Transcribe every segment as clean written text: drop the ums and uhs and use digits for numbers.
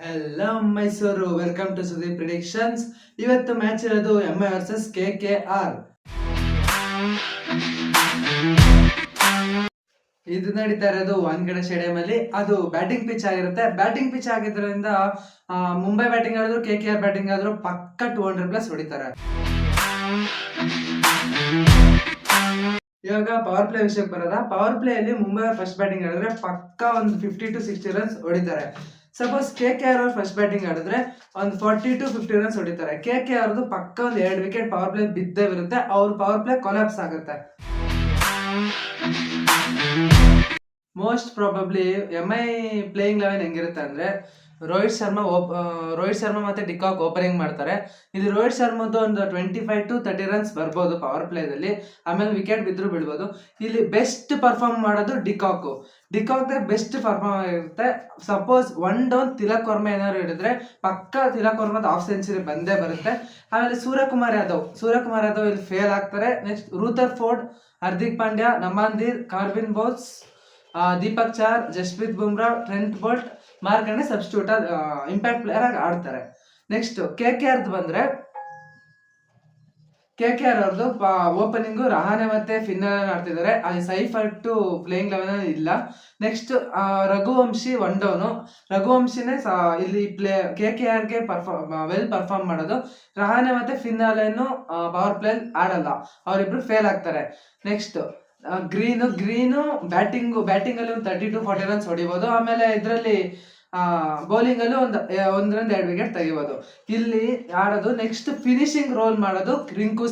Hello Mysuru, welcome to Sudeep predictions. ಇವತ್ತು match ಇರೋದು MI versus KKR. ಇದು ನಡೀತಾ ಇರೋದು ವಾಂಖೇಡೆ ಸ್ಟೇಡಿಯಂ ಅಲ್ಲಿ. ಅದು ಬ್ಯಾಟಿಂಗ್ ಪಿಚ್ ಆಗಿರುತ್ತೆ. ಬ್ಯಾಟಿಂಗ್ ಪಿಚ್ ಆಗಿದ್ರಿಂದ ಮುಂಬೈ ಬ್ಯಾಟಿಂಗ್ ಆಡಿದ್ರು KKR ಬ್ಯಾಟಿಂಗ್ ಆದ್ರೂ ಪಕ್ಕ 200+ ಹೊಡಿತಾರೆ. ಇವಾಗ ಪವರ್ ಪ್ಲೇ ವಿಷಯಕ್ಕೆ ಬರೋದ. ಪವರ್ ಪ್ಲೇ ಅಲ್ಲಿ ಮುಂಬೈ ಫಸ್ಟ್ ಬ್ಯಾಟಿಂಗ್ ಆಡಿದ್ರೆ ಪಕ್ಕ ಒಂದು 50 to 60 ರನ್ಸ್ ಹೊಡಿತಾರೆ. ಸಪೋಸ್ KKR ಅವ್ರು ಫಸ್ಟ್ ಬ್ಯಾಟಿಂಗ್ ಆಡಿದ್ರೆ ಒಂದು 40 to 50 ರನ್ಸ್ ಹೊಡಿತಾರೆ. KKR ಅವ್ರದ್ದು ಪಕ್ಕ ಒಂದು 2 ವಿಕೆಟ್ ಪವರ್ ಪ್ಲೇ ಬಿದ್ದೇ ಇರುತ್ತೆ. ಅವ್ರ ಪವರ್ ಪ್ಲೇ ಕೊಲಾಪ್ಸ್ ಆಗುತ್ತೆ. ಮೋಸ್ಟ್ ಪ್ರಾಬಬ್ಲಿ ಎಂಐ ಪ್ಲೇಯಿಂಗ್ 11 ಹೆಂಗಿರುತ್ತೆ ಅಂದ್ರೆ, ರೋಹಿತ್ ಶರ್ಮಾ ಮತ್ತೆ ಡಿಕಾಕ್ ಓಪನಿಂಗ್ ಮಾಡ್ತಾರೆ. ಇದು ರೋಹಿತ್ ಶರ್ಮದ್ದು ಒಂದು 25 to 30 ರನ್ಸ್ ಬರ್ಬೋದು ಪವರ್ ಪ್ಲೇದಲ್ಲಿ. ಆಮೇಲೆ ವಿಕೆಟ್ ಬಿದ್ರು ಬಿಡ್ಬೋದು. ಇಲ್ಲಿ ಬೆಸ್ಟ್ ಪರ್ಫಾರ್ಮ್ ಮಾಡೋದು ಡಿಕಾಕ್ ಬೆಸ್ಟ್ ಪರ್ಫಾರ್ಮ್ ಆಗಿರುತ್ತೆ. ಸಪೋಸ್ 1 ಡೌನ್ ತಿಲಕ್ ವರ್ಮಾ ಏನಾದ್ರು ಹಿಡಿದ್ರೆ ಪಕ್ಕ ತಿಲಕ್ ವರ್ಮದ ಹಾಫ್ ಸೆಂಚುರಿ ಬಂದೇ ಬರುತ್ತೆ. ಆಮೇಲೆ ಸೂರ್ಯಕುಮಾರ್ ಯಾದವ್ ಇಲ್ಲಿ ಫೇಲ್ ಆಗ್ತಾರೆ. Next Rutherford, Hardik Pandya, Naman Dhir, Corbin ಬೌಲ್ಸ್, Deepak Chahar, Jasprit Bumrah, Trent Boult, Markande substitute impact player ಆಗಿ ಆಡ್ತಾರೆ. ನೆಕ್ಸ್ಟ್ KKR ಬಂದ್ರೆ, KKR ಅವ್ರದ್ದು ಓಪನಿಂಗು ರಹಾನೆ ಮತ್ತೆ ಫಿನ್ನರ್ ಆಡ್ತಿದ್ದಾರೆ. ಅಲ್ಲಿ ಸೈಫರ್ಟ್ ಪ್ಲೇಯಿಂಗ್ 11 ಇಲ್ಲ. Next Raghuvanshi 1 down. ರಘುವಂಶಿನೇ ಇಲ್ಲಿ KKRಗೆ ವೆಲ್ ಪರ್ಫಾರ್ಮ್ ಮಾಡೋದು. ರಹಾನೆ ಮತ್ತೆ ಫಿನ್ನಾಲೇನು ಪವರ್ ಪ್ಲೇ ಆಡಲ್ಲ, ಅವರಿಬ್ರು ಫೇಲ್ ಆಗ್ತಾರೆ. ನೆಕ್ಸ್ಟ್ ಗ್ರೀನು ಬ್ಯಾಟಿಂಗ್ ಅಲ್ಲಿ ಒಂದು 30 to 40 ರನ್ಸ್ ಹೊಡಿಬೋದು. ಆಮೇಲೆ ಇದರಲ್ಲಿ ಬೌಲಿಂಗ್ ಅಲ್ಲಿ ಒಂದರಿಂದ 2 ವಿಕೆಟ್ ತೆಗಿಬೋದು. ಇಲ್ಲಿ ಆಡೋದು ನೆಕ್ಸ್ಟ್ ಫಿನಿಶಿಂಗ್ ರೋಲ್ ಮಾಡೋದು ರಿಂಕು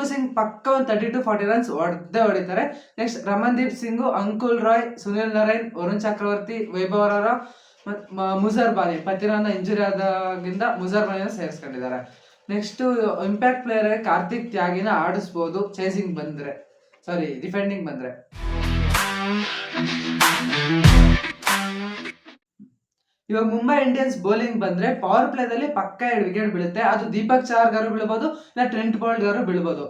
ಸಿಂಗ್ ಪಕ್ಕ ಒಂದು 30 to 40 ರನ್ಸ್ ಹೊಡಿತಾರೆ. Next Ramandeep Singh, Anukul Roy, Sunil Narine, Varun Chakravarthy, Vaibhav Arora, Muzarabani Pathirana injury ಆದಾಗಿಂದ ಮುಜರ್ ಬಾನಿನ ಸೇರಿಸ್ಕೊಂಡಿದ್ದಾರೆ. ನೆಕ್ಸ್ಟ್ ಇಂಪ್ಯಾಕ್ಟ್ ಪ್ಲೇಯರ್ ಕಾರ್ತಿಕ್ ತ್ಯಾಗಿನ ಆಡಿಸ್ಬೋದು ಡಿಫೆಂಡಿಂಗ್ ಬಂದ್ರೆ. ಇವಾಗ ಮುಂಬೈ ಇಂಡಿಯನ್ಸ್ ಬೌಲಿಂಗ್ ಬಂದ್ರೆ ಪವರ್ ಪ್ಲೇದಲ್ಲಿ ಪಕ್ಕ 2 ವಿಕೆಟ್ ಬೀಳುತ್ತೆ. ಅದು ದೀಪಕ್ ಚಾರ್ ಗಾರು ಬೀಳ್ಬೋದು, ಇಲ್ಲ ಟ್ರೆಂಟ್ ಬೋಲ್ಟ್ ಗಾರು ಬೀಳ್ಬೋದು.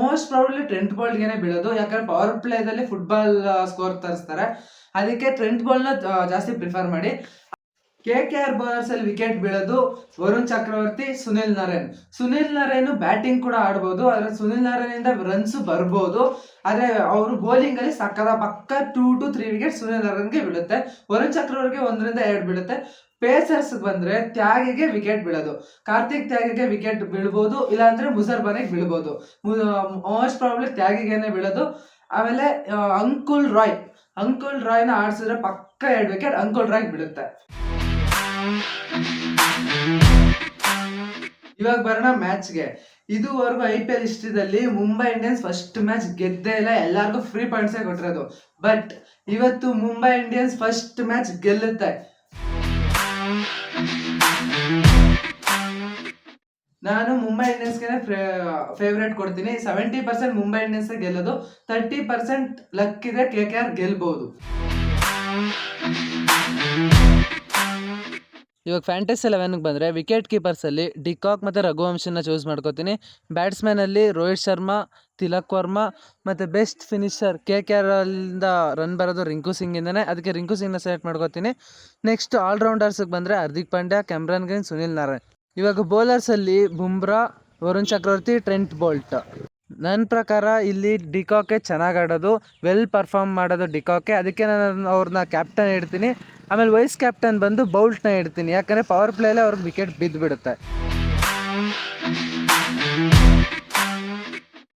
ಮೋಸ್ಟ್ ಪ್ರಾಬಬ್ಲಿ ಟ್ರೆಂಟ್ ಬೋಲ್ಟ್ ಗೆನೆ ಬೀಳೋದು. ಯಾಕಂದ್ರೆ ಪವರ್ ಪ್ಲೇದಲ್ಲಿ ಫುಟ್ಬಾಲ್ ಸ್ಕೋರ್ ತರಿಸ್ತಾರೆ. ಅದಕ್ಕೆ ಟ್ರೆಂಟ್ ಬೋಲ್ಟ್ ನ ಜಾಸ್ತಿ ಪ್ರಿಫರ್ ಮಾಡಿ. KKR ಬೌಲರ್ಸ್ ಅಲ್ಲಿ ವಿಕೆಟ್ ಬೀಳೋದು ವರುಣ್ ಚಕ್ರವರ್ತಿ, ಸುನಿಲ್ ನರೈನ್ ಬ್ಯಾಟಿಂಗ್ ಕೂಡ ಆಡ್ಬೋದು. ಆದ್ರೆ ಸುನಿಲ್ ನರೈನ್ ಇಂದ ರನ್ಸ್ ಬರ್ಬೋದು. ಆದ್ರೆ ಅವರು ಬೌಲಿಂಗ್ ಅಲ್ಲಿ ಸಕ್ಕದ ಪಕ್ಕ 2 to 3 ವಿಕೆಟ್ ಸುನಿಲ್ ನರೈನ್ಗೆ ಬೀಳುತ್ತೆ. ವರುಣ್ ಚಕ್ರವರ್ತಿಗೆ 1ರಿಂದ 2 ಬೀಳುತ್ತೆ. ಪೇಸರ್ಸ್ ಬಂದ್ರೆ ತ್ಯಾಗಿಗೆ ವಿಕೆಟ್ ಬೀಳೋದು. ಕಾರ್ತಿಕ್ ತ್ಯಾಗಿಗೆ ವಿಕೆಟ್ ಬೀಳ್ಬೋದು, ಇಲ್ಲಾಂದ್ರೆ ಮುಜರ್ ಬಾನಿಗೆ ಬೀಳ್ಬೋದು. ಮೋಸ್ಟ್ ಪ್ರಾಬ್ಲಿ ತ್ಯಾಗಿಗೆನೆ ಬೀಳೋದು. ಆಮೇಲೆ ಅಂಕುಲ್ ರಾಯ್ನ ಆಡ್ಸಿದ್ರೆ ಪಕ್ಕ 2 ವಿಕೆಟ್ ಅಂಕುಲ್ ರಾಯ್ ಬೀಳುತ್ತೆ. ಇವಾಗ ಬರೋಣ ಮ್ಯಾಚ್ಗೆ. ಇದುವರೆಗೂ IPL ಹಿಸ್ಟ್ರಿದಲ್ಲಿ ಮುಂಬೈ ಇಂಡಿಯನ್ಸ್ ಫಸ್ಟ್ ಮ್ಯಾಚ್ ಗೆದ್ದೇ ಇಲ್ಲ. ಎಲ್ಲಾರ್ಗು ಫ್ರೀ ಪಾಯಿಂಟ್ಸ್ ಕೊಟ್ಟಿರೋದು. ಬಟ್ ಇವತ್ತು ಮುಂಬೈ ಇಂಡಿಯನ್ಸ್ ಫಸ್ಟ್ ಮ್ಯಾಚ್ ಗೆಲ್ಲುತ್ತೆ. ನಾನು ಮುಂಬೈ ಇಂಡಿಯನ್ಸ್ಗೆ ಫೇವ್ರೇಟ್ ಕೊಡ್ತೀನಿ. 70% ಮುಂಬೈ ಇಂಡಿಯನ್ಸ್ ಗೆಲ್ಲೋದು, 30% ಲಕ್ ಇದೆ KKR ಗೆಲ್ಬಹುದು. ಇವಾಗ ಫ್ಯಾಂಟಸಿ 11ಗೆ ಬಂದರೆ ವಿಕೆಟ್ ಕೀಪರ್ಸಲ್ಲಿ ಡಿಕಾಕ್ ಮತ್ತು ರಘುವಂಶನ ಚೂಸ್ ಮಾಡ್ಕೋತೀನಿ. ಬ್ಯಾಟ್ಸ್ಮನಲ್ಲಿ ರೋಹಿತ್ ಶರ್ಮಾ, ತಿಲಕ್ ವರ್ಮಾ, ಮತ್ತು ಬೆಸ್ಟ್ ಫಿನಿಷರ್ KKR ಅಲ್ಲಿಂದ ರನ್ ಬರೋದು ರಿಂಕು ಸಿಂಗಿಂದನೇ. ಅದಕ್ಕೆ ರಿಂಕು ಸಿಂಗ್ನ ಸೆಲೆಕ್ಟ್ ಮಾಡ್ಕೋತೀನಿ. ನೆಕ್ಸ್ಟ್ ಆಲ್ರೌಂಡರ್ಸಿಗೆ ಬಂದರೆ Hardik Pandya, Cameron green, Sunil Narine. ಇವಾಗ ಬೌಲರ್ಸಲ್ಲಿ ಬುಮ್ರಾ, ವರುಣ್ ಚಕ್ರವರ್ತಿ, ಟ್ರೆಂಟ್ ಬೋಲ್ಟ್. ನನ್ನ ಪ್ರಕಾರ ಇಲ್ಲಿ ಡಿಕಾಕೆ ಚೆನ್ನಾಗಿ ಆಡೋದು, ವೆಲ್ ಪರ್ಫಾರ್ಮ್ ಮಾಡೋದು ಡಿಕಾಕೆ. ಅದಕ್ಕೆ ನಾನು ಅವ್ರನ್ನ ಕ್ಯಾಪ್ಟನ್ ಇಡ್ತೀನಿ. ಆಮೇಲೆ ವೈಸ್ ಕ್ಯಾಪ್ಟನ್ ಬಂದು ಬೌಲ್ಟ್ನ ಇಡ್ತೀನಿ. ಯಾಕಂದರೆ ಪವರ್ ಪ್ಲೇಯಲ್ಲೇ ಅವ್ರಿಗೆ ವಿಕೆಟ್ ಬಿದ್ದುಬಿಡುತ್ತೆ.